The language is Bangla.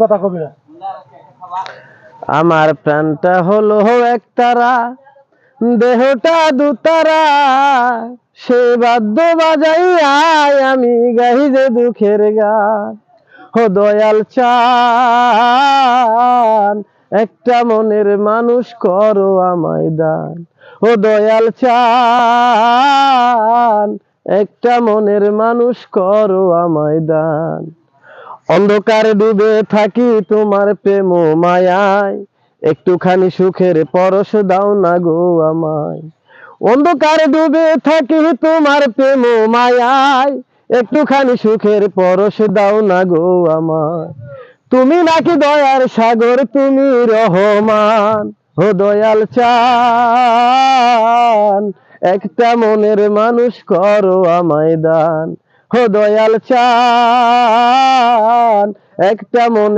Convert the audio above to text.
কথা কবি না। আমার প্রাণটা হলো একতারা, দেহটা দুতারা, সে বাদ্য বাজাইয়াই আমি গাই যে দুঃখের গান। ও দয়াল চান, একটা মনের মানুষ করো আমায় দান। ও দয়াল চান, একটা মনের মানুষ করো আমায় দান। অন্ধকারে ডুবে থাকি তোমার প্রেম মায়ায়, একটুখানি সুখের পরশ দাও না গো আমায়। অন্ধকারে ডুবে থাকি তোমার প্রেম মায়ায়, একটুখানি সুখের পরশ দাও না গো আমায়। তুমি নাকি দয়ার সাগর, তুমি রহমান। ও দয়াল চান, একটা মনের মানুষ করো আমায় দান। ও দয়াল চান, একটা মনের